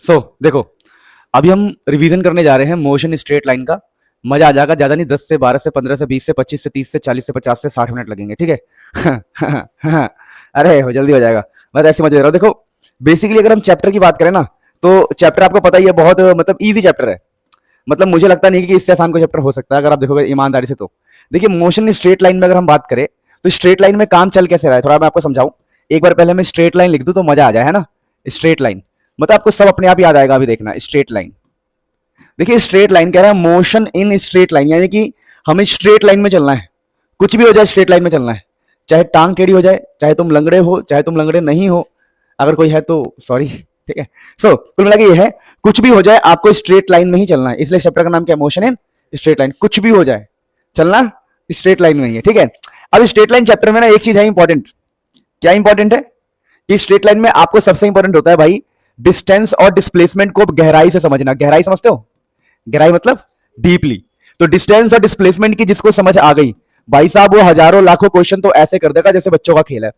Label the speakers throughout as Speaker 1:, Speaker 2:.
Speaker 1: देखो, अभी हम रिवीजन करने जा रहे हैं मोशन स्ट्रेट लाइन का। मजा आ जाएगा, ज्यादा नहीं, 10 से 12 से 15 से 20 से 25 से 30 से 40 से 50 से 60 मिनट लगेंगे, ठीक है। अरे हो जल्दी हो जाएगा, मैं तो ऐसे मजे ले रहा हूँ। देखो, बेसिकली अगर हम चैप्टर की बात करें ना, तो चैप्टर आपको पता ही है, बहुत मतलब इजी चैप्टर है। मतलब मुझे लगता नहीं कि इससे आसान कोई चैप्टर हो सकता है अगर आप देखोगे ईमानदारी से। तो देखिए, मोशन स्ट्रेट लाइन में अगर हम बात करें, तो स्ट्रेट लाइन में काम चल कैसे रहा है थोड़ा मैं आपको समझाऊं। एक बार पहले मैं स्ट्रेट लाइन लिख दूं तो मजा आ जाए, है ना। स्ट्रेट लाइन मतलब आपको सब अपने आप याद आएगा। अभी देखना स्ट्रेट लाइन, देखिए स्ट्रेट लाइन कह रहा है मोशन इन स्ट्रेट लाइन, यानी कि हमें स्ट्रेट लाइन में चलना है, कुछ भी हो जाए स्ट्रेट लाइन में चलना है। चाहे टांग टेढ़ी हो जाए, चाहे तुम लंगड़े हो, चाहे तुम लंगड़े नहीं हो, अगर कोई है तो सॉरी, ठीक है। कुल मिला के ये है, कुछ भी हो जाए आपको स्ट्रेट लाइन में ही चलना है। इसलिए चैप्टर का नाम क्या है, मोशन इन स्ट्रेट लाइन। कुछ भी हो जाए चलना स्ट्रेट लाइन में ही है, ठीक है। अब स्ट्रेट लाइन चैप्टर में ना एक चीज है इंपॉर्टेंट। क्या इंपॉर्टेंट है कि स्ट्रेट लाइन में आपको सबसे इंपॉर्टेंट होता है भाई, डिस्टेंस और डिस्प्लेसमेंट को गहराई से समझना। गहराई समझते हो, गहराई मतलब डीपली। तो डिस्टेंस और डिस्प्लेसमेंट की जिसको समझ आ गई, भाई साहब वो हजारों लाखों क्वेश्चन तो ऐसे कर देगा जैसे बच्चों का खेल है।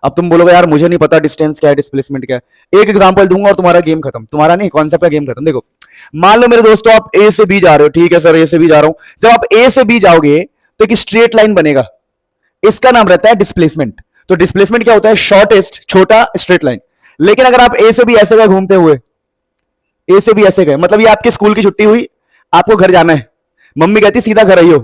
Speaker 1: अब तुम बोलोगे यार मुझे नहीं पता डिस्टेंस क्या है, डिस्प्लेसमेंट क्या है। एक एग्जांपल दूंगा और तुम्हारा गेम खत्म, तुम्हारा नहीं, कॉन्सेप्ट का गेम खत्म। देखो, मान लो मेरे दोस्तों आप ए से बी जा रहे हो, ठीक है सर ए से बी जा रहा हूं। जब आप ए से बी जाओगे तो एक स्ट्रेट लाइन बनेगा, इसका नाम रहता है डिस्प्लेसमेंट। तो डिस्प्लेसमेंट क्या होता है, शॉर्टेस्ट छोटा स्ट्रेट लाइन। लेकिन अगर आप ए से बी ऐसे गए घूमते हुए, ए से बी ऐसे गए, मतलब ये आपकी स्कूल की छुट्टी हुई, आपको घर जाना है, मम्मी कहती सीधा घर आइयो,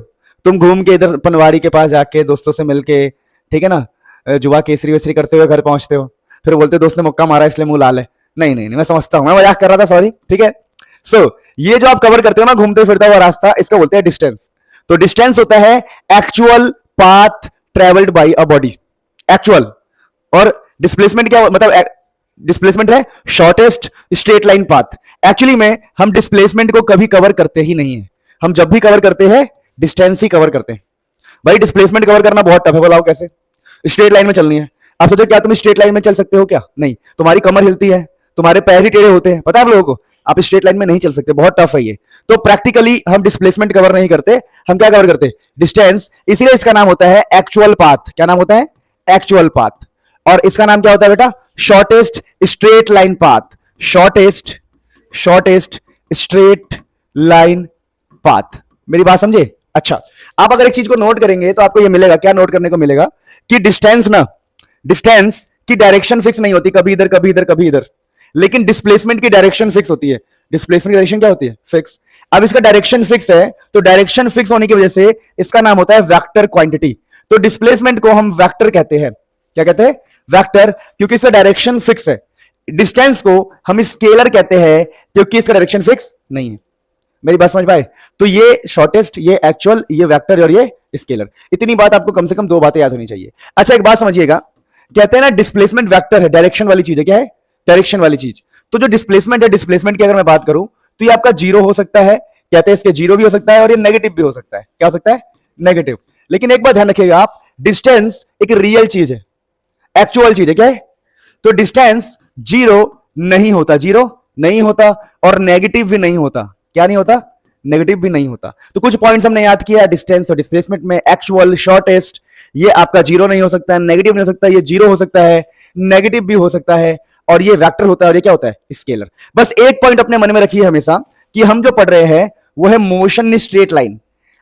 Speaker 1: तुम घूम के इधर पनवाड़ी के पास जाके दोस्तों से मिलके, ठीक है ना, जुआ केसरी वेसरी करते हुए घर पहुंचते हो। फिर बोलते दोस्त ने मुक्का मारा इसलिए मुंह लाल है। नहीं नहीं नहीं, मैं समझता हूं, मैं मजाक कर रहा था, सॉरी, ठीक है। ये जो आप कवर करते हो ना घूमते फिरता हुआ रास्ता, इसका बोलते हैं डिस्टेंस। तो डिस्टेंस होता है actual path travelled by a body, actual. और डिस्प्लेसमेंट क्या मतलब, डिस्प्लेसमेंट है shortest straight line path. Actually में हम डिस्प्लेसमेंट को कभी कवर करते ही नहीं है, हम जब भी कवर करते हैं डिस्टेंस ही कवर करते हैं। भाई डिस्प्लेसमेंट कवर करना बहुत टफ है, बताओ कैसे। स्ट्रेट लाइन में चलनी है, आप सोचो क्या तुम स्ट्रेट लाइन में चल सकते हो, क्या नहीं, तुम्हारी कमर हिलती है, तुम्हारे पैर ही टेढ़े होते हैं, पता है आप लोगों को, आप स्ट्रेट लाइन में नहीं चल सकते, बहुत टफ है ये। तो प्रैक्टिकली हम डिस्प्लेसमेंट कवर नहीं करते, हम क्या कवर करते, डिस्टेंस। इसीलिए इसका नाम होता है एक्चुअल पाथ। क्या नाम होता है, एक्चुअल पाथ। और इसका नाम क्या होता है बेटा, shortest straight line path. Shortest straight line path, मेरी बात समझे। अच्छा, आप अगर एक चीज को नोट करेंगे तो आपको ये मिलेगा, क्या नोट करने को मिलेगा, कि डिस्टेंस की डायरेक्शन फिक्स नहीं होती, कभी इधर कभी इधर कभी इधर, लेकिन डिस्प्लेसमेंट की डायरेक्शन फिक्स होती है। डिस्प्लेसमेंट की डायरेक्शन क्या होती है, फिक्स। अब इसका डायरेक्शन फिक्स है, तो डायरेक्शन फिक्स होने की वजह से इसका नाम होता है वेक्टर क्वांटिटी। तो डिस्प्लेसमेंट को हम वेक्टर कहते हैं। क्या कहते हैं, वेक्टर, क्योंकि इसका डायरेक्शन फिक्स है। डिस्टेंस को हम स्केलर कहते हैं क्योंकि इसका डायरेक्शन फिक्स नहीं है। मेरी बात समझ पाए। तो ये शॉर्टेस्ट, ये एक्चुअल, ये वेक्टर और ये स्केलर। इतनी बात आपको कम से कम 2 बातें याद होनी चाहिए। अच्छा एक बात समझिएगा, कहते हैं ना डिस्प्लेसमेंट वेक्टर है, डायरेक्शन वाली चीज है। क्या है, डायरेक्शन वाली चीज। तो जो डिस्प्लेसमेंट है, डिस्प्लेसमेंट की अगर मैं बात करूं तो ये आपका जीरो हो सकता है, कहते हैं इसके जीरो भी हो सकता है और ये नेगेटिव भी हो सकता है। क्या हो सकता है, नेगेटिव। लेकिन एक बात ध्यान रखिएगा आप, डिस्टेंस एक रियल चीज है, एक्चुअल चीज है। क्या है, तो डिस्टेंस जीरो नहीं होता, जीरो नहीं होता और नेगेटिव भी नहीं होता। क्या नहीं होता, नेगेटिव भी नहीं होता। तो कुछ पॉइंट्स हमने याद किया डिस्टेंस और डिस्प्लेसमेंट में। एक्चुअल, शॉर्टेस्ट, ये आपका जीरो नहीं हो सकता है, नेगेटिव नहीं हो सकता, ये जीरो हो सकता है, नेगेटिव भी हो सकता है, और ये वेक्टर होता है और ये क्या होता है, स्केलर। बस एक पॉइंट अपने मन में रखिए हमेशा कि हम जो पढ़ रहे हैं वो है मोशन इन स्ट्रेट लाइन।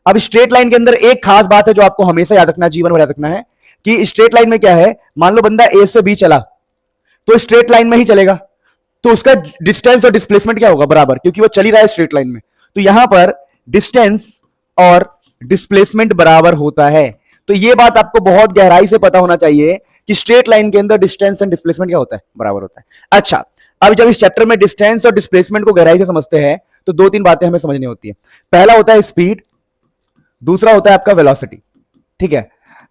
Speaker 1: अब स्ट्रेट लाइन के अंदर एक खास बात है जो आपको हमेशा याद रखना, जीवन भर याद रखना है, कि स्ट्रेट लाइन में क्या है, मान लो बंदा ए से बी चला तो स्ट्रेट लाइन में ही चलेगा, तो उसका डिस्टेंस और डिस्प्लेसमेंट क्या होगा, बराबर, क्योंकि वो चल ही रहा है स्ट्रेट लाइन में। तो यहां पर डिस्टेंस और डिस्प्लेसमेंट बराबर होता है। तो ये बात आपको बहुत गहराई से पता होना चाहिए कि स्ट्रेट लाइन के अंदर डिस्टेंस एंड डिस्प्लेसमेंट क्या होता है, बराबर होता है। अच्छा, अब जब इस चैप्टर में डिस्टेंस और डिस्प्लेसमेंट को गहराई से समझते हैं तो 2-3 बातें हमें समझनी होती है। पहला होता है स्पीड, दूसरा होता है आपका वेलोसिटी, ठीक है।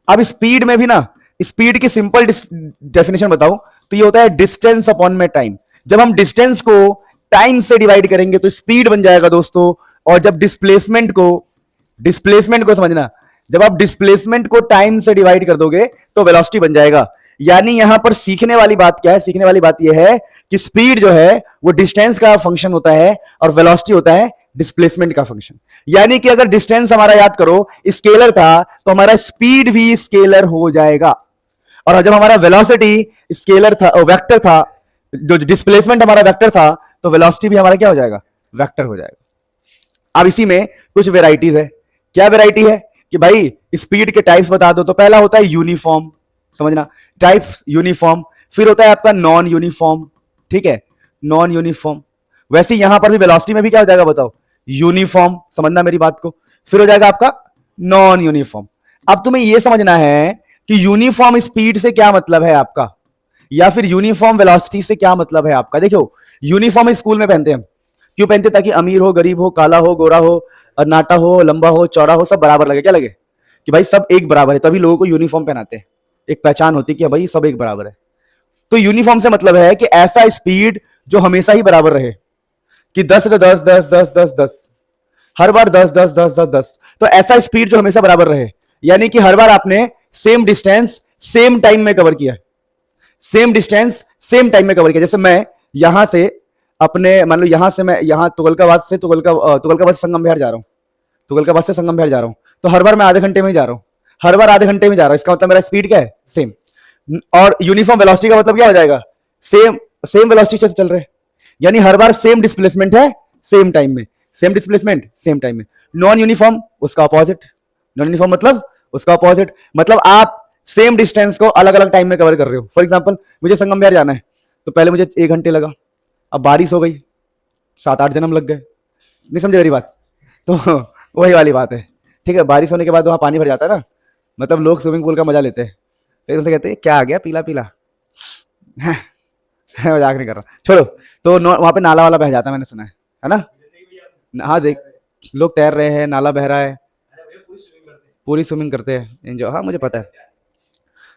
Speaker 1: अब स्पीड में भी ना, स्पीड की सिंपल डेफिनेशन बताऊं तो ये होता है डिस्टेंस अपॉन में टाइम। जब हम डिस्टेंस को टाइम से डिवाइड करेंगे तो स्पीड बन जाएगा दोस्तों। और जब डिस्प्लेसमेंट को समझना, जब आप डिस्प्लेसमेंट को टाइम से डिवाइड कर दोगे तो वेलोसिटी बन जाएगा। यानी यहां पर सीखने वाली बात क्या है, सीखने वाली बात यह है कि स्पीड जो है वो डिस्टेंस का फंक्शन होता है और वेलोसिटी होता है डिस्प्लेसमेंट का फंक्शन। यानी कि अगर डिस्टेंस हमारा याद करो स्केलर था तो हमारा स्पीड भी स्केलर हो जाएगा, और जब हमारा वेलोसिटी स्केलर था, वेक्टर था, जो डिस्प्लेसमेंट हमारा वेक्टर था, तो वेलोसिटी भी हमारा क्या हो जाएगा, वेक्टर हो जाएगा। अब इसी में कुछ वेराइटीज है। क्या वेराइटी है कि भाई स्पीड के टाइप्स बता दो। तो पहला होता है यूनिफॉर्म, समझना, टाइप्स यूनिफॉर्म। फिर होता है आपका नॉन यूनिफॉर्म, ठीक है, नॉन यूनिफॉर्म। वैसे यहां पर भी वेलोसिटी में भी क्या हो जाएगा बताओ, यूनिफॉर्म, समझना मेरी बात को। फिर हो जाएगा आपका नॉन यूनिफॉर्म। अब तुम्हें यह समझना है कि यूनिफॉर्म स्पीड से क्या मतलब है आपका, या फिर यूनिफॉर्म वेलोसिटी से क्या मतलब है आपका। देखो यूनिफॉर्म स्कूल में पहनते हैं, क्यों पहनते, ताकि अमीर हो, गरीब हो, काला हो, गोरा हो, नाटा हो, लंबा हो, चौड़ा हो, सब बराबर लगे। क्या लगे कि भाई सब एक बराबर है, तभी लोगों को यूनिफॉर्म पहनाते हैं, एक पहचान होती है कि भाई सब एक बराबर है। तो यूनिफॉर्म से मतलब है कि ऐसा स्पीड जो हमेशा ही बराबर रहे, कि 10 है तो 10 10 10 10 10, हर बार 10 10 10 10 10। तो ऐसा स्पीड जो हमेशा बराबर रहे, यानी कि हर बार आपने सेम डिस्टेंस सेम टाइम में कवर किया, सेम डिस्टेंस सेम टाइम में कवर किया। जैसे मैं यहां से अपने, मान लो यहां से मैं यहां तुगलकाबाद से तुगलकाबाद से संगम विहार जा रहा हूं, तुगलकाबाद से संगम विहार जा रहा हूं, तो हर बार मैं आधे घंटे में ही जा रहा हूं, हर बार आधे घंटे में जा रहा हूं। इसका मतलब मेरा स्पीड क्या है, सेम। और यूनिफॉर्म वेलोसिटी का मतलब क्या हो जाएगा, सेम सेम वेलोसिटी से चल रहे हैं, यानी हर बार सेम डिस्प्लेसमेंट है सेम टाइम में, सेम डिस्प्लेसमेंट सेम टाइम में। नॉन यूनिफॉर्म उसका अपोजिट, नॉन यूनिफॉर्म मतलब उसका अपोजिट, मतलब आप सेम डिस्टेंस को अलग अलग टाइम में कवर कर रहे हो। फॉर एग्जांपल मुझे संगम विहार जाना है, तो पहले मुझे 1 घंटे लगा, अब बारिश हो गई, 7-8 जन्म लग गए। नहीं समझे मेरी बात, तो वही वाली बात है, ठीक है। बारिश होने के बाद वहां पानी भर जाता है ना, मतलब लोग स्विमिंग पूल का मजा लेते हैं, फिर उनसे कहते हैं क्या आ गया पीला पीला, मजाक नहीं कर रहा, छोड़ो। तो वहां पे नाला वाला बह जाता है, मैंने सुना है ना। हाँ देख, लोग तैर रहे हैं, नाला बह रहा है, पूरी स्विमिंग करते हैं, एंजॉय, हाँ मुझे पता है,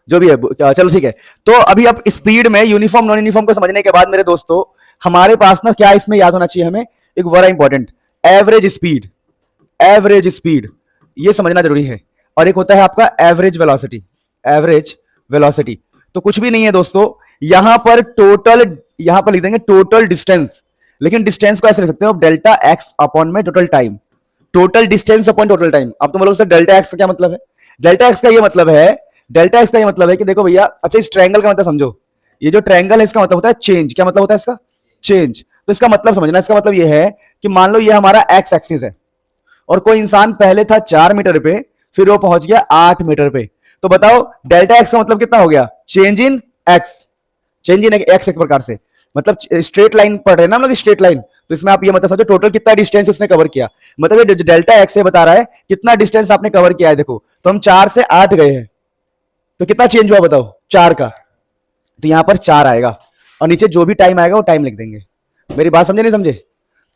Speaker 1: जो भी है, चलो ठीक है। तो अभी अब स्पीड में यूनिफॉर्म नॉन यूनिफॉर्म को समझने के बाद मेरे दोस्तों, हमारे पास ना क्या इसमें याद होना चाहिए हमें, एक बड़ा important, average speed, average speed ये समझना जरूरी है। और एक होता है आपका एवरेज वेलोसिटी, एवरेज वेलोसिटी। तो कुछ भी नहीं है दोस्तों, यहां पर टोटल, यहां पर लिख देंगे टोटल डिस्टेंस, लेकिन डिस्टेंस को ऐसे लिख सकते हो, डेल्टा एक्स अपॉन में total time, total distance upon total time. अब तुम बोलोगे डेल्टा एक्स का क्या मतलब है, डेल्टा एक्स का ये मतलब है, डेल्टा एक्स का ये मतलब है कि देखो भैया, अच्छा इस ट्रायंगल का मतलब समझो, ये जो ट्रायंगल है इसका मतलब होता है चेंज। क्या मतलब होता है इसका, चेंज। तो इसका मतलब समझना, इसका मतलब ये है कि मान लो ये हमारा एक्स एक्सिस है, और कोई इंसान पहले था 4 मीटर पे, फिर वो पहुंच गया 8 मीटर पे, तो बताओ डेल्टा एक्स का मतलब कितना हो गया, change in x, change in x एक प्रकार से, मतलब स्ट्रेट लाइन पढ़ रहे हैं ना हम लोग, स्ट्रेट लाइन। तो इसमें आप ये मतलब समझो टोटल कितना डिस्टेंस उसने कवर किया, मतलब ये डेल्टा एक्स से बता रहा है कितना डिस्टेंस आपने कवर किया है। देखो तो हम 4 से 8 गए हैं, तो कितना चेंज हुआ बताओ, 4 का, तो यहां पर 4 आएगा, और नीचे जो भी टाइम आएगा वो टाइम लिख देंगे। मेरी बात समझे नहीं समझे।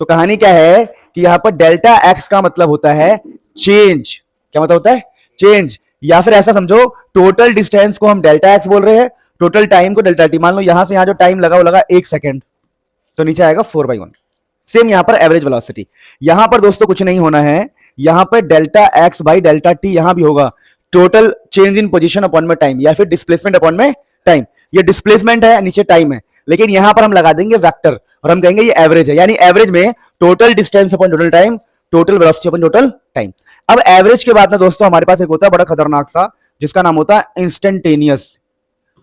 Speaker 1: तो कहानी क्या है कि यहां पर डेल्टा एक्स का मतलब होता है चेंज। क्या मतलब होता है, चेंज। या फिर ऐसा समझो, टोटल डिस्टेंस को हम डेल्टा एक्स बोल रहे हैं, टोटल टाइम को डेल्टा टी। मान लो यहां से यहां जो टाइम लगा वो लगा 1 सेकेंड, तो नीचे आएगा 4/1। सेम यहां पर एवरेज वेलोसिटी। यहां पर दोस्तों कुछ नहीं होना है, यहां पर delta x by delta T यहां भी होगा, total change in position upon में टाइम, या फिर डिस्प्लेसमेंट अपॉन में टाइम। ये डिस्प्लेसमेंट है, नीचे टाइम है, लेकिन यहां पर हम लगा देंगे वेक्टर, और हम कहेंगे ये एवरेज है, यानी एवरेज में total distance upon total time, total velocity upon total time. अब एवरेज के बाद ना दोस्तों हमारे पास एक होता है बड़ा खतरनाक सा, जिसका नाम होता है इंस्टेंटेनियस,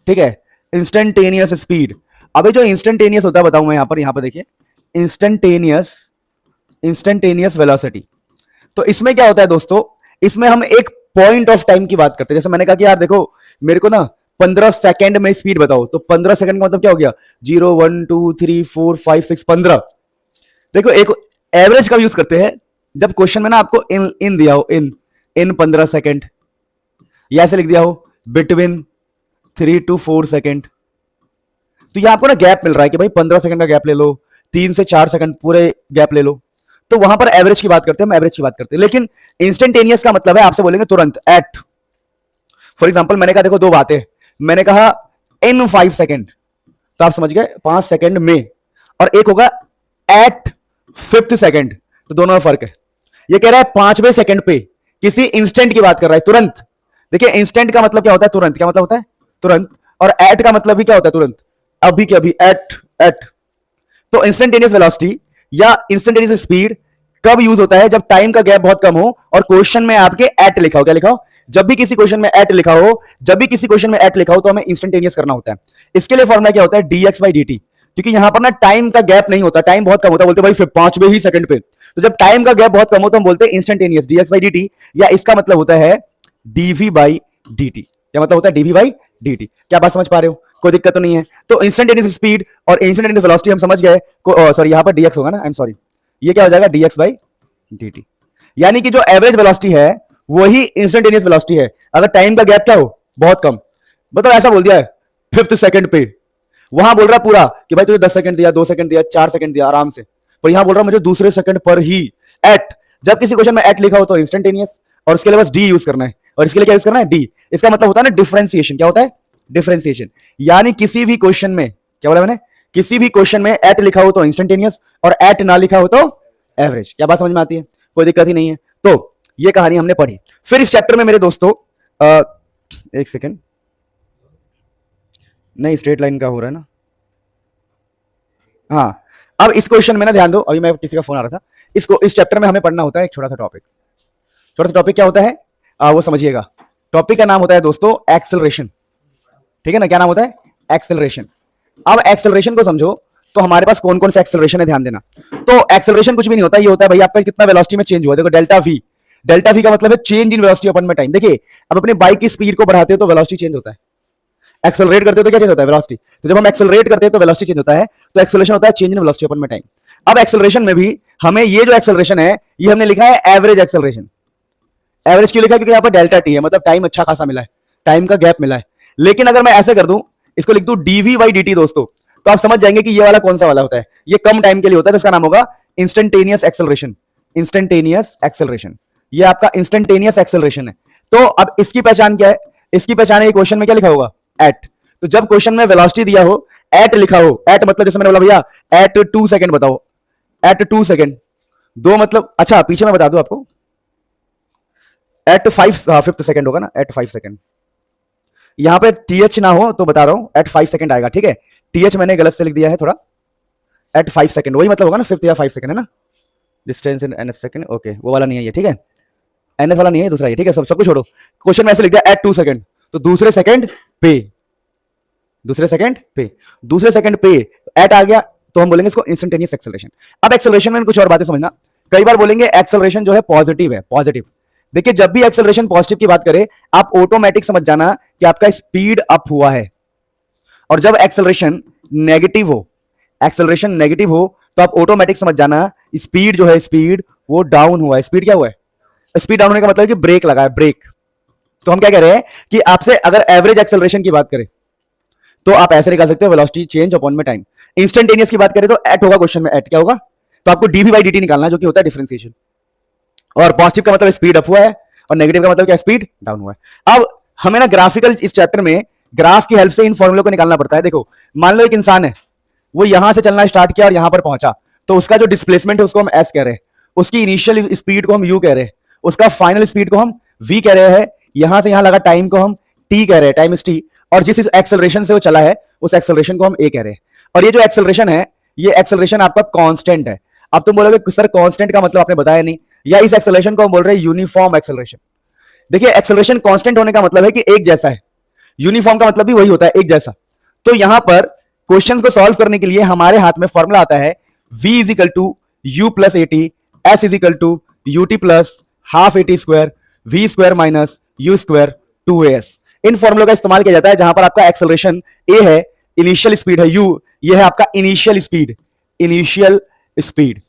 Speaker 1: ठीक है, इंस्टेंटेनियस स्पीड। अबे जो इंस्टेंटेनियस होता है बताऊं मैं, यहां पर देखिए, इंस्टेंटेनियस, इंस्टेंटेनियस वेलोसिटी। तो इसमें क्या होता है दोस्तों, इसमें हम एक पॉइंट ऑफ टाइम की बात करते हैं। जैसे मैंने कहा कि यार देखो मेरे को ना 15 सेकंड में स्पीड बताओ, तो 15 सेकंड का मतलब क्या हो गया, 0 1 2 3 4 5 6 15। देखो एक एवरेज का यूज करते हैं जब क्वेश्चन में ना आपको इन दिया हो, इन 15 सेकंड, या ऐसे लिख दिया हो बिटवीन 3 to 4 सेकंड, तो यहां आपको ना गैप मिल रहा है कि भाई 15 सेकंड का गैप ले लो, 3 से 4 सेकंड पूरे गैप ले लो, तो वहां पर एवरेज की बात करते हैं, हम एवरेज की बात करते हैं। लेकिन इंस्टेंटेनियस का मतलब है आपसे बोलेंगे तुरंत, एट। फॉर एग्जांपल मैंने कहा देखो दो बातें, मैंने कहा इन 5 सेकंड, तो आप समझ गए 5 सेकंड में, और एक होगा एट 5th सेकंड, तो दोनों में फर्क है। ये कह रहा है 5वें सेकंड पे, किसी इंस्टेंट की बात कर रहा है, तुरंत। देखिए इंस्टेंट का मतलब क्या होता है, तुरंत। क्या मतलब होता है, तुरंत। और एट का मतलब भी क्या होता है, तुरंत, अभी के अभी, एट एट। तो इंस्टेंटेनियस वेलोसिटी या इंस्टेंटेनियस स्पीड कब यूज होता है, जब टाइम का गैप बहुत कम हो और क्वेश्चन में आपके एट लिखा हो। क्या लिखा हो, जब भी किसी क्वेश्चन में एट लिखा हो, जब भी किसी क्वेश्चन में एट लिखा हो, तो हमें इंस्टेंटेनियस करना होता है। इसके लिए फॉर्मूला क्या होता है, dx by dt। क्योंकि यहां पर ना टाइम का गैप नहीं होता, टाइम बहुत कम होता, बोलते भाई 5वें ही सेकंड पे। तो जब टाइम का गैप बहुत कम हो तो हम बोलते हैं इंस्टेंटेनियस dx बाई dt, या इसका मतलब होता है dv बाई dt। क्या मतलब होता है dv बाई dt? क्या बात समझ पा रहे हो? कोई दिक्कत तो नहीं है? तो इंस्टेंटेनियस स्पीड और इंस्टेंटेनियस वेलोसिटी हम समझ गए। सॉरी यहां पर dx होगा ना, आई एम सॉरी, ये क्या हो जाएगा dx बाई dt। यानी कि जो एवरेज वेलोसिटी है वही इंस्टेंटेनियस वेलोसिटी है अगर टाइम का गैप क्या हो, बहुत कम। मतलब ऐसा बोल दिया है 5th सेकंड पे, वहां बोल रहा पूरा कि भाई तुझे 10 सेकंड दिया, 2 सेकंड दिया, 4 सेकंड दिया आराम से, पर यहां बोल रहा मुझे दूसरे सेकंड पर ही एट। जब किसी क्वेश्चन में एट लिखा हो तो इंस्टेंटेनियस, और इसके लिए बस डी यूज करना है, और इसके लिए क्या यूज करना है, डी। इसका मतलब होता है ना डिफरेंशिएशन। क्या होता है? डिफरेंशिएशन। यानी किसी भी क्वेश्चन में, क्या बोला मैंने, किसी भी क्वेश्चन में एट लिखा हो तो इंस्टेंटेनियस और एट ना लिखा हो तो एवरेज। क्या बात समझ में आती है? कोई दिक्कत ही नहीं है। तो ये कहानी हमने पढ़ी। फिर इस चैप्टर में मेरे दोस्तों एक सेकेंड, नहीं स्ट्रेट लाइन का हो रहा है ना, हाँ। अब इस क्वेश्चन में ना ध्यान दो, अभी मैं किसी का फोन आ रहा था। इस चैप्टर में हमें पढ़ना होता है एक छोटा सा टॉपिक। छोटा सा टॉपिक क्या होता है वो समझिएगा। टॉपिक का नाम होता है दोस्तों एक्सेलरेशन। ठीक है ना? क्या नाम होता है? एक्सेलरेशन। अब एक्सेलरेशन को समझो तो हमारे पास कौन कौन सा एक्सेलरेशन है ध्यान देना। तो एक्सेलरेशन कुछ भी नहीं होता, ये होता है भाई आपका कितना वेलोसिटी में चेंज हुआ। देखो डेल्टा वी, डेल्टा वी का मतलब है चेंज इन वेलोसिटी अपॉन में टाइम। देखिए अब अपने बाइक की स्पीड को बढ़ाते हो तो वेलोसिटी चेंज होता है, एक्सेलरेट करते हो तो क्या चेंज होता है? वेलोसिटी। तो जब हम एक्सेलरेट करते हैं तो वेलोसिटी चेंज होता है, तो एक्सेलरेशन होता है चेंज इन वेलोसिटी अपॉन में टाइम। अब एक्सेलरेशन में भी हमें ये जो एक्सेलरेशन है ये हमने लिखा है एवरेज एक्सेलरेशन। एवरेज क्यों लिखा है? क्योंकि यहाँ पर डेल्टा टी है, मतलब टाइम अच्छा खासा मिला है, टाइम का गैप मिला है। लेकिन अगर मैं ऐसे कर दूं, इसको लिख दूं डीवी बाई डी टी दोस्तों, तो आप समझ जाएंगे कि ये वाला कौन सा वाला होता है। ये कम टाइम के लिए होता है, तो इसका नाम होगा इंस्टेंटेनियस एक्सेलरेशन। इंस्टेंटेनियस एक्सेलरेशन, ये आपका इंस्टेंटेनियस एक्सेलरेशन है। तो अब इसकी पहचान क्या है? इसकी पहचान है क्वेश्चन में क्या लिखा होगा? एट। तो जब क्वेश्चन में वेलोसिटी दिया हो, एट लिखा हो, एट मतलब जैसे मैंने बोला भैया एट 2 सेकंड बताओ, एट 2 सेकंड, दो मतलब, अच्छा पीछे मैं बता दूं आपको, एट 5th सेकंड होगा ना, एट 5 सेकंड। यहां पे टीएच ना हो तो बता रहा हूं एट 5 सेकंड आएगा। ठीक है, टीएच मैंने गलत से लिख दिया है थोड़ा, एट 5 सेकंड वही मतलब होगा ना, 5th या 5 सेकंड है ना, distance in NS second. Okay, वो वाला नहीं है ये, ठीक है, एनएस वाला नहीं है, दूसरा है। ठीक है, सब कुछ छोड़ो, क्वेश्चन में ऐसे लिख दिया एट 2 सेकंड, तो दूसरे सेकंड पे, दूसरे सेकंड पे, दूसरे सेकंड पे एट आ गया, तो हम बोलेंगे इसको इंस्टेंटेनियस एक्सेलरेशन। अब एक्सेलरेशन में कुछ और बातें समझना। कई बार बोलेंगे एक्सेलरेशन जो है पॉजिटिव है, पॉजिटिव। देखिए जब भी एक्सेलरेशन पॉजिटिव की बात करें, आप ऑटोमेटिक समझ जाना कि आपका स्पीड अप हुआ है। और जब एक्सेलरेशन नेगेटिव हो, एक्सेलरेशन नेगेटिव हो, तो आप ऑटोमेटिक समझ जाना स्पीड जो है, स्पीड वो डाउन हुआ है। स्पीड क्या हुआ है? स्पीड डाउन होने का मतलब है कि ब्रेक लगा है, ब्रेक। तो हम क्या कह रहे हैं कि आपसे अगर एवरेज एक्सेलरेशन की बात करें तो आप ऐसे निकाल सकते हो वेलोसिटी चेंज अपॉन में टाइम। इंस्टेंटेनियस की बात करें तो एट होगा, क्वेश्चन में एट क्या होगा, तो आपको डीवी बाई डी टी निकालना है, जो कि होता है डिफरेंशिएशन। और पॉजिटिव का मतलब स्पीड अप हुआ है, और नेगेटिव का मतलब क्या, स्पीड डाउन हुआ है। अब हमें ना ग्राफिकल इस चैप्टर में ग्राफ की हेल्प से इन फॉर्मूले को निकालना पड़ता है। देखो मान लो एक इंसान है, वो यहां से चलना स्टार्ट किया और यहां पर पहुंचा, तो उसका जो डिस्प्लेसमेंट है उसको हम एस कह रहे हैं, उसकी इनिशियल स्पीड को हम यू कह रहे हैं, उसका फाइनल स्पीड को हम वी कह रहे हैं, यहां से यहां लगा टाइम को हम टी कह रहे हैं, टाइम इज टी, और जिस एक्सेलरेशन से वो चला है उस एक्सेलरेशन को हम ए कह रहे हैं। और ये जो एक्सेलरेशन है, ये एक्सेलरेशन आपका कांस्टेंट है। अब तुम बोलोगे सर कांस्टेंट का मतलब आपने बताया नहीं, या इस एक्सेलरेशन को हम बोल रहे हैं यूनिफॉर्म एक्सेलरेशन। देखिए एक्सेलरेशन कांस्टेंट होने का मतलब है कि एक जैसा है, यूनिफॉर्म का मतलब भी वही होता है, एक जैसा। तो यहां पर क्वेश्चंस को सॉल्व करने के लिए हमारे हाथ में फॉर्मूला आता है v is equal to U plus A T, S is equal to U T plus half A T square, V square minus U square 2as। इन फॉर्मूलों का इस्तेमाल किया जाता है जहां पर आपका एक्सेलरेशन ए है, इनिशियल स्पीड है u, ये है आपका इनिशियल स्पीड, इनिशियल स्पीड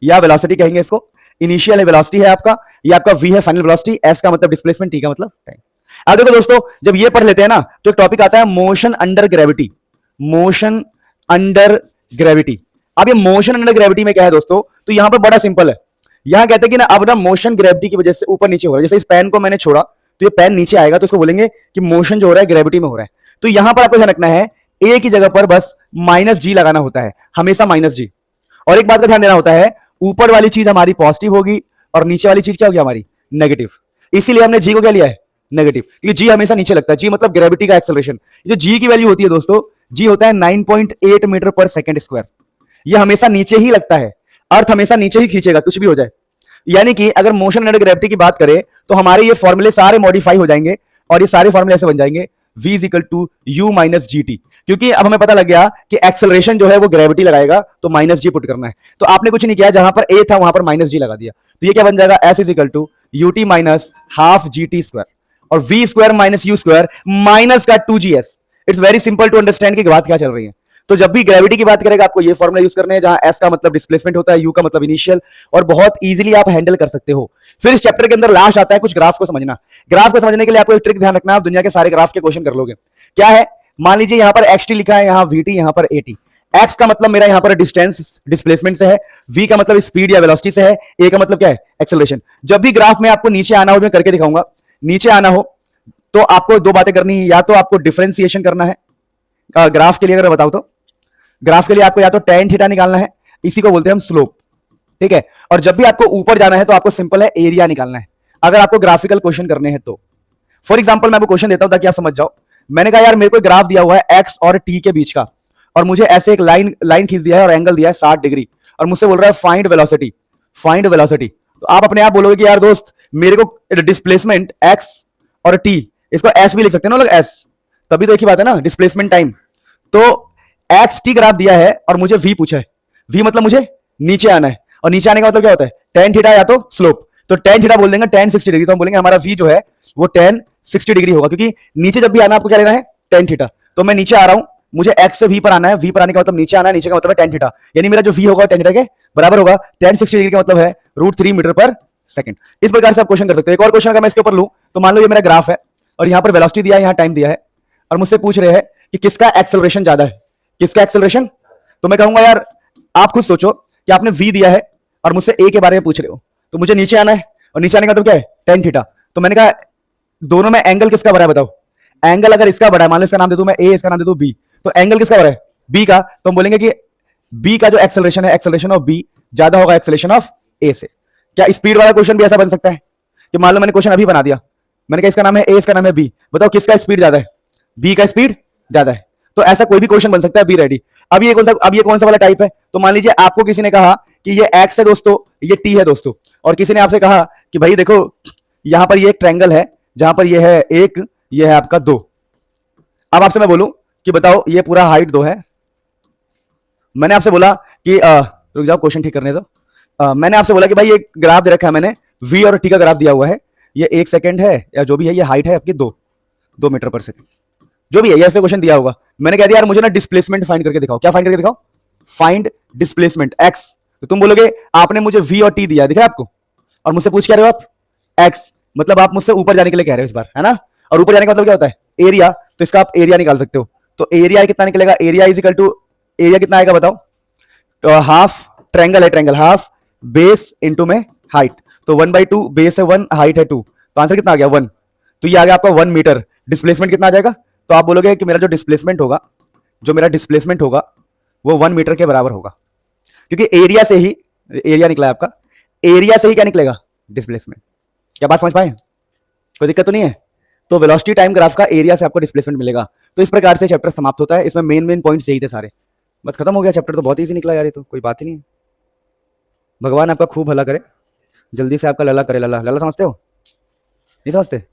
Speaker 1: या वेलोसिटी कहेंगे इसको। इनिशियल वेलोसिटी है आपका, ये आपका v है फाइनल वेलोसिटी, s का मतलब डिस्प्लेसमेंट, t का मतलब टाइम। अब देखो दोस्तों, जब ये पढ़ लेते हैं ना तो एक टॉपिक आता है motion under gravity. Motion under gravity. अब ये मोशन अंडर ग्रेविटी में क्या है दोस्तों, तो यहां पर बड़ा सिंपल है। यहां कहते हैं कि ना अब ना मोशन ग्रेविटी की वजह से ऊपर नीचे हो रहा है। जैसे इस पेन को मैंने छोड़ा तो ये पेन नीचे आएगा, तो इसको बोलेंगे कि मोशन जो हो रहा है ग्रेविटी में हो रहा है। तो यहां पर आपको ध्यान रखना है, ए की जगह पर बस माइनस जी लगाना होता है, हमेशा माइनस जी। और एक बात का ध्यान देना होता है, ऊपर वाली चीज हमारी पॉजिटिव होगी और नीचे वाली चीज क्या होगी हमारी नेगेटिव। इसीलिए हमने जी को क्या लिया है, नेगेटिव, क्योंकि जी हमेशा नीचे लगता है। जी मतलब ग्रेविटी का एक्सेलरेशन। जो जी की वैल्यू होती है दोस्तों, जी होता है 9.8 मीटर पर सेकंड स्क्वायर। ये हमेशा नीचे ही लगता है, अर्थ हमेशा नीचे ही खींचेगा कुछ भी हो जाए। यानी कि अगर मोशन अंडर ग्रेविटी की बात करें तो हमारे ये फॉर्मूले सारे मॉडिफाई हो जाएंगे और ये सारे फॉर्मूले ऐसे बन जाएंगे v is equal to u minus G T, क्योंकि अब हमें पता लग गया कि एक्सेलरेशन जो है वो ग्रेविटी लगाएगा, तो माइनस जी पुट करना है। तो आपने कुछ नहीं किया, जहां पर a था वहां पर माइनस जी लगा दिया, तो ये क्या बन जाएगा, s is equal to U T minus half G T square, और v square minus U square minus का 2gs। It's very simple to understand की बात क्या चल रही है। तो जब भी ग्रेविटी की बात करेगा आपको ये फॉर्मूला यूज करने हैं, जहां s का मतलब डिस्प्लेसमेंट होता है, u का मतलब इनिशियल, और बहुत इजीली आप हैंडल कर सकते हो। फिर इस चैप्टर के अंदर लास्ट आता है कुछ ग्राफ को समझना। ग्राफ को समझने के लिए आपको एक ट्रिक ध्यान रखना, आप दुनिया के सारे ग्राफ के क्वेश्चन कर लोगे। क्या है, मान लीजिए यहां पर xt लिखा है, यहां vt, यहां पर at। x का मतलब मेरा यहां पर डिस्टेंस डिस्प्लेसमेंट से है, v का मतलब स्पीड या वेलोसिटी से है, a का मतलब क्या है, एक्सेलरेशन। जब भी ग्राफ में आपको नीचे आना हो, मैं करके दिखाऊंगा, नीचे आना हो तो आपको दो बातें करनी है, या तो आपको डिफरेंशिएशन करना है ग्राफ के लिए, अगर बताओ तो ग्राफ के लिए आपको या तो tan थीटा निकालना है, इसी को बोलते हैं हम स्लोप, ठीक है। और जब भी आपको ऊपर जाना है तो आपको सिंपल है एरिया निकालना है, अगर आपको ग्राफिकल क्वेश्चन करने हैं तो। फॉर एग्जांपल मैं आपको क्वेश्चन देता हूं ताकि आप समझ जाओ। मैंने कहा यार मेरे को ग्राफ दिया हुआ है x और t के बीच का, और मुझे ऐसे एक लाइन खींच दिया है और एंगल दिया है 60 डिग्री, और मुझसे बोल रहा है फाइंड वेलोसिटी, फाइंड वेलोसिटी। तो आप अपने आप बोलोगे कि यार दोस्त मेरे को डिस्प्लेसमेंट x और t, इसको s भी लिख सकते हैं ना लोग, s, तभी तो एक ही बात है ना, डिस्प्लेसमेंट टाइम। तो एक्स टी ग्राफ दिया है और मुझे v पूछा है, v मतलब मुझे नीचे आना है, और नीचे आने का मतलब क्या होता है, tan थीटा या तो स्लोप। तो tan थीटा बोल देंगे tan 60 डिग्री, तो हम बोलेंगे हमारा v जो है वो tan 60 डिग्री होगा, क्योंकि नीचे जब भी आना आपको क्या लेना है, tan थीटा। तो मैं नीचे आ रहा हूं, मुझे x से v पर आना है, v पर आने का मतलब नीचे आना है, नीचे का मतलब है tan थीटा, यानी मेरा जो v होगा tan थीटा के बराबर होगा। tan 60 डिग्री का मतलब है √3 मीटर पर सेकंड। इस प्रकार से आप क्वेश्चन कर सकते हो। एक और क्वेश्चन अगर मैं इसके ऊपर लूं, तो मान लो ये मेरा ग्राफ है और यहां पर वेलोसिटी दिया है, यहां टाइम दिया है, और मुझसे पूछ रहे हैं कि किसका एक्सेलरेशन ज्यादा है, किसका एक्सेलरेशन। तो मैं कहूंगा यार आप खुद सोचो कि आपने v दिया है और मुझसे a के बारे में पूछ रहे हो, तो मुझे नीचे आना है, और नीचे आने का मतलब क्या है, tan थीटा। तो मैंने कहा दोनों में एंगल किसका बड़ा है बताओ। एंगल अगर इसका बड़ा है, मान लो इसका नाम दे दूं मैं a, इसका नाम दे दूं b, तो एंगल किसका बड़ा है, b का। तो हम बोलेंगे कि b का जो एक्सेलरेशन है, एक्सेलरेशन ऑफ b ज्यादा होगा एक्सेलरेशन ऑफ a से। क्या स्पीड वाला क्वेश्चन भी ऐसा बन सकता है कि मान लो मैंने क्वेश्चन अभी बना दिया, मैंने कहा इसका नाम है a, इसका नाम है b, बताओ किसका स्पीड ज्यादा है, b का स्पीड ज्यादा है। तो ऐसा कोई भी क्वेश्चन बन सकता है, बी रेडी। अब ये कौन सा वाला टाइप है, तो मान लीजिए आपको किसी ने कहा कि ये x है दोस्तों, ये t है दोस्तों, और किसी ने आपसे कहा कि भाई देखो यहां पर ये एक ट्रायंगल है, जहां पर ये है 1, ये है आपका 2। अब आपसे मैं बोलूं कि बताओ ये पूरा हाइट 2 है, मैंने आपसे बोला कि रुक जाओ क्वेश्चन ठीक करने दो। मैंने आपसे बोला कि भाई एक ग्राफ दे रखा है मैंने, v और t का ग्राफ दिया हुआ है, ये 1 सेकंड है या जो भी है, ये हाइट है आपकी 2 मीटर पर सेकंड, जो भी है, ऐसे क्वेश्चन दिया होगा। मैंने कह दिया यार मुझे ना डिस्प्लेसमेंट फाइंड करके दिखाओ। क्या फाइंड करके दिखाओ, फाइंड डिस्प्लेसमेंट x। तो तुम बोलोगे आपने मुझे v और t दिया, दिख रहा है आपको, और मुझसे पूछ क्या रहे हो आप, x, मतलब आप मुझसे ऊपर जाने के लिए कह रहे हो इस बार, है ना। और ऊपर जाने का मतलब क्या होता है, एरिया, तो इसका आप एरिया निकाल सकते हो। तो एरिया कितना निकलेगा, area is equal to, area कितना आएगा बताओ, तो हाफ ट्रायंगल है, ट्रायंगल हाफ बेस इंटू में हाइट, तो 1/2, बेस है 1, हाइट है 2, तो आंसर कितना आ गया 1। तो ये आ गया आपका 1 मीटर। डिस्प्लेसमेंट कितना आ जाएगा, तो आप बोलोगे कि मेरा जो डिस्प्लेसमेंट होगा वो 1 मीटर के बराबर होगा, क्योंकि एरिया से ही, एरिया निकला है आपका, एरिया से ही क्या निकलेगा, डिस्प्लेसमेंट। क्या बात समझ पाए, कोई दिक्कत तो नहीं है। तो वेलोसिटी टाइम ग्राफ का एरिया से आपको डिस्प्लेसमेंट मिलेगा। तो इस प्रकार से चैप्टर समाप्त होता है। इसमें मेन पॉइंट्स यही थे सारे, बस खत्म हो गया चैप्टर। तो बहुत ईजी निकला यार, ये तो कोई बात ही नहीं है। भगवान आपका खूब भला करे, जल्दी से आपका लला करे, लला लला समझते हो, नहीं समझते।